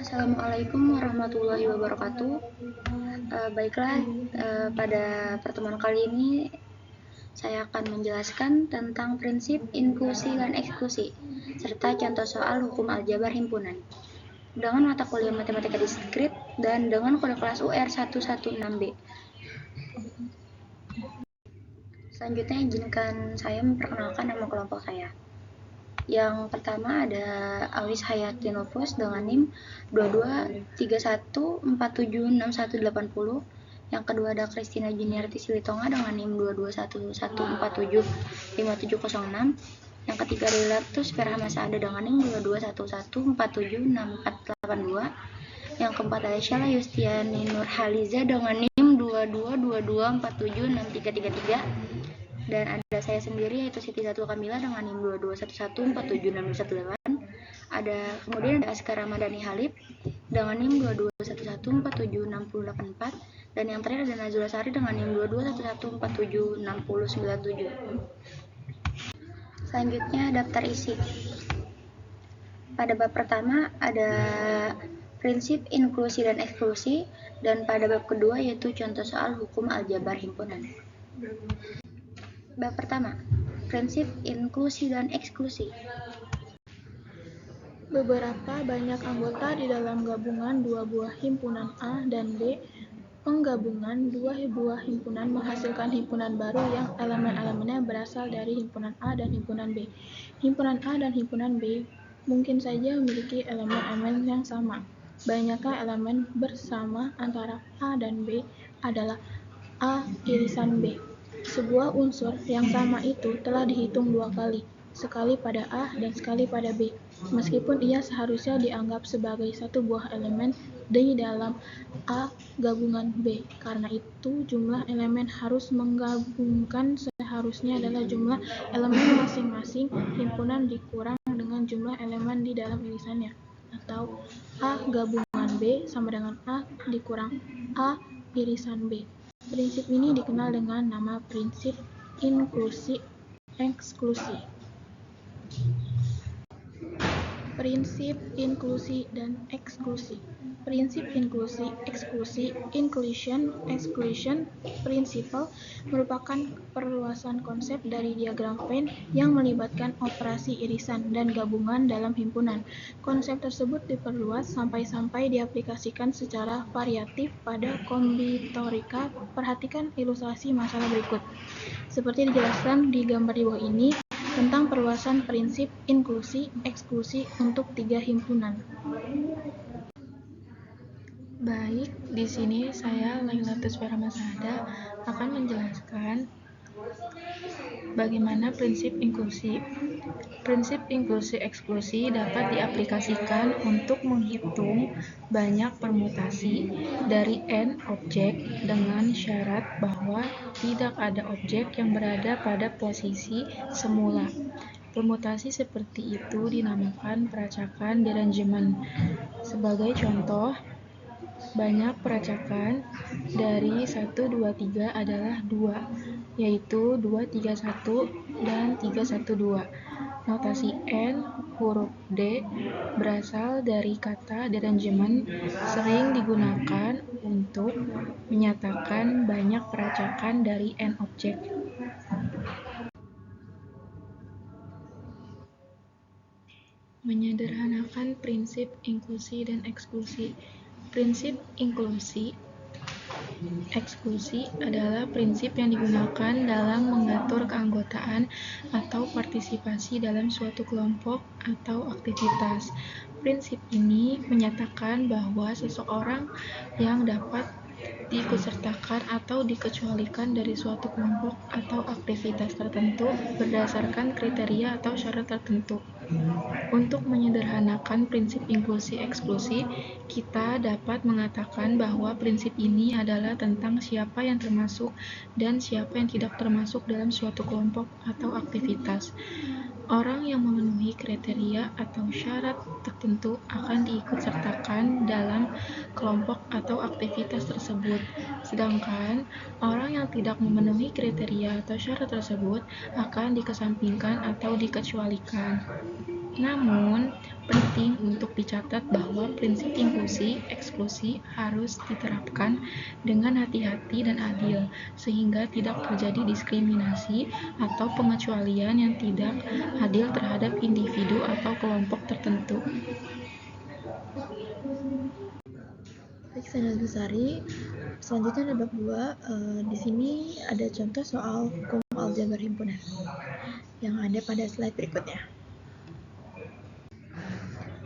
Assalamualaikum warahmatullahi wabarakatuh. Baiklah, pada pertemuan kali ini saya akan menjelaskan tentang prinsip inklusi dan eksklusi, serta contoh soal hukum aljabar himpunan. Dengan mata kuliah matematika diskrit dan dengan kode kelas UR 116B. Selanjutnya izinkan saya memperkenalkan nama kelompok saya. Yang pertama ada Awis Hayati Nufus dengan NIM 2231476180. Yang kedua ada Kristina Juniarti Silitonga dengan NIM 2211475706. Yang ketiga ada Ilatus Ferhamasa ada dengan NIM 2211476482. Yang keempat ada Syala Yustiani Nurhaliza dengan NIM 2222476333. Dan ada saya sendiri yaitu Siti Zatul Kamila dengan NIM 2211476218. Kemudian ada Askar Ramadhani Halid dengan NIM 2211476084. Dan yang terakhir ada Nazula Sari dengan NIM 2211476097. Selanjutnya daftar isi. Pada bab pertama ada prinsip inklusi dan eksklusi, dan pada bab kedua yaitu contoh soal hukum aljabar himpunan. Bab pertama, prinsip inklusi dan eksklusi. Beberapa banyak anggota di dalam gabungan dua buah himpunan A dan B. Penggabungan dua buah himpunan menghasilkan himpunan baru yang elemen-elemennya berasal dari himpunan A dan himpunan B. Himpunan A dan himpunan B mungkin saja memiliki elemen-elemen yang sama. Banyaknya elemen bersama antara A dan B adalah A irisan B. Sebuah unsur yang sama itu telah dihitung dua kali, sekali pada A dan sekali pada B, meskipun ia seharusnya dianggap sebagai satu buah elemen di dalam A gabungan B. Karena itu, jumlah elemen harus menggabungkan seharusnya adalah jumlah elemen masing-masing himpunan dikurang dengan jumlah elemen di dalam irisannya, atau A gabungan B sama dengan A dikurang A irisan B. Prinsip ini dikenal dengan nama prinsip inklusi-eksklusi. Prinsip inklusi dan eksklusi. Prinsip inklusi-eksklusi inclusion-exclusion principle merupakan perluasan konsep dari diagram Venn yang melibatkan operasi irisan dan gabungan dalam himpunan. Konsep tersebut diperluas sampai diaplikasikan secara variatif pada kombitorika. Perhatikan ilustrasi masalah berikut. Seperti dijelaskan di gambar di bawah ini tentang perluasan prinsip inklusi-eksklusi untuk tiga himpunan. Baik, di sini saya Lailatus Ferhamasada akan menjelaskan bagaimana prinsip inklusi. Prinsip inklusi-eksklusi dapat diaplikasikan untuk menghitung banyak permutasi dari n objek dengan syarat bahwa tidak ada objek yang berada pada posisi semula. Permutasi seperti itu dinamakan peracakan derangemen. Sebagai contoh, banyak peracakan dari 1, 2, 3 adalah 2, yaitu 2, 3, 1 dan 3, 1, 2. Notasi N huruf D berasal dari kata derangemen, sering digunakan untuk menyatakan banyak peracakan dari N objek. Menyederhanakan prinsip inklusi dan eksklusi. Prinsip inklusi eksklusi adalah prinsip yang digunakan dalam mengatur keanggotaan atau partisipasi dalam suatu kelompok atau aktivitas. Prinsip ini menyatakan bahwa seseorang yang dapat diikutsertakan atau dikecualikan dari suatu kelompok atau aktivitas tertentu berdasarkan kriteria atau syarat tertentu. Untuk menyederhanakan prinsip inklusi-eksklusi, kita dapat mengatakan bahwa prinsip ini adalah tentang siapa yang termasuk dan siapa yang tidak termasuk dalam suatu kelompok atau aktivitas. Orang yang memenuhi kriteria atau syarat tertentu akan diikutsertakan dalam kelompok atau aktivitas tersebut, sedangkan orang yang tidak memenuhi kriteria atau syarat tersebut akan dikesampingkan atau dikecualikan. Namun, penting untuk dicatat bahwa prinsip inklusi eksklusi harus diterapkan dengan hati-hati dan adil, sehingga tidak terjadi diskriminasi atau pengecualian yang tidak adil terhadap individu atau kelompok tertentu. Baik, saya Nazlusari. Selanjutnya ada bab 2. Di sini ada contoh soal hukum aljabar himpunan yang ada pada slide berikutnya.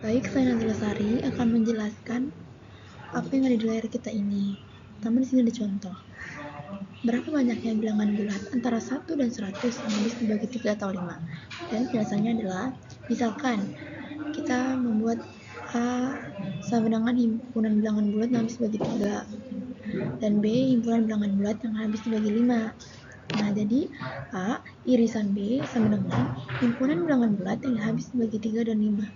Baik, saya Nazlusari akan menjelaskan apa yang ada di layar kita ini. Pertama, di sini ada contoh. Berapa banyaknya bilangan bulat antara 1 dan 100 yang habis dibagi 3 atau 5? Dan penjelasannya adalah, misalkan kita membuat A sama dengan himpunan bilangan bulat yang habis dibagi 3 dan B himpunan bilangan bulat yang habis dibagi 5. Nah, jadi A irisan B sama dengan himpunan bilangan bulat yang habis dibagi 3 dan 5.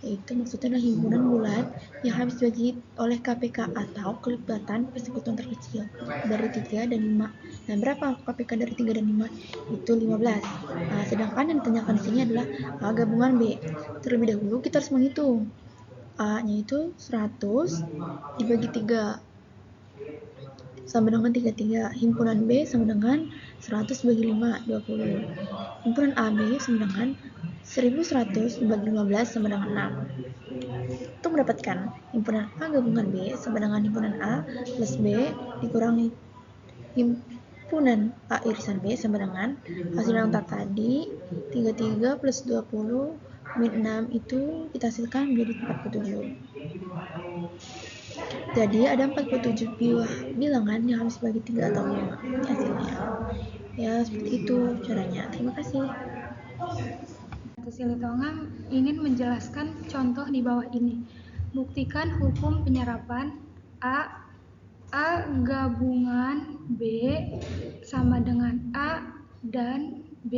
Yaitu maksudnya adalah himpunan bulat yang habis dibagi oleh KPK atau kelibatan persekutuan terkecil dari 3 dan 5. Nah, berapa KPK dari 3 dan 5? Itu 15. Nah, sedangkan yang ditanyakan di sini adalah A gabungan B. Terlebih dahulu kita harus menghitung. A-nya itu 100 dibagi 3 sama dengan 33. Himpunan B sama dengan 100 bagi 5, 20. Himpunan AB sama dengan 1100 dibagi 15 sama dengan 6. Untuk mendapatkan himpunan A gabungan B sama dengan himpunan A plus B dikurangi himpunan A irisan B sama dengan hasil yang tadi 33 plus 20 min 6 itu kita hasilkan menjadi 47. Jadi ada 47 bilangan yang habis bagi 3 atau 5 hasilnya. Ya, seperti itu caranya. Terima kasih. Silitonga ingin menjelaskan contoh di bawah ini. Buktikan hukum penyerapan A gabungan B sama dengan A dan B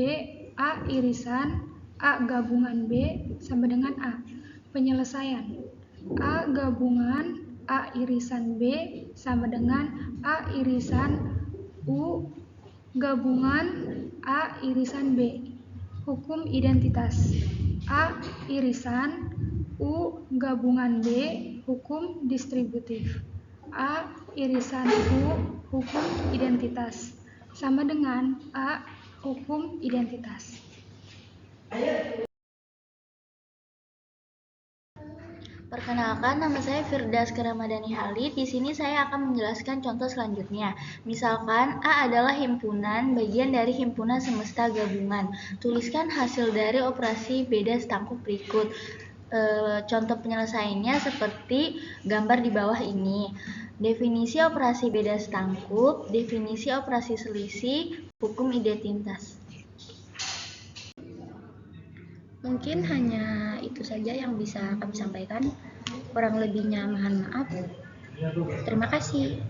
A irisan A gabungan B sama dengan A. Penyelesaian A gabungan A irisan B sama dengan A irisan U gabungan A irisan B. Hukum identitas A irisan U gabungan B hukum distributif. A irisan U hukum identitas sama dengan A hukum identitas. Perkenalkan, nama saya Firdaus Ramadhani Halid. Di sini saya akan menjelaskan contoh selanjutnya. Misalkan A adalah himpunan bagian dari himpunan semesta gabungan. Tuliskan hasil dari operasi beda setangkup berikut. Contoh penyelesaiannya seperti gambar di bawah ini. Definisi operasi beda setangkup, definisi operasi selisih, hukum identitas. Mungkin hanya itu saja yang bisa kami sampaikan. Kurang lebihnya mohon maaf. Terima kasih.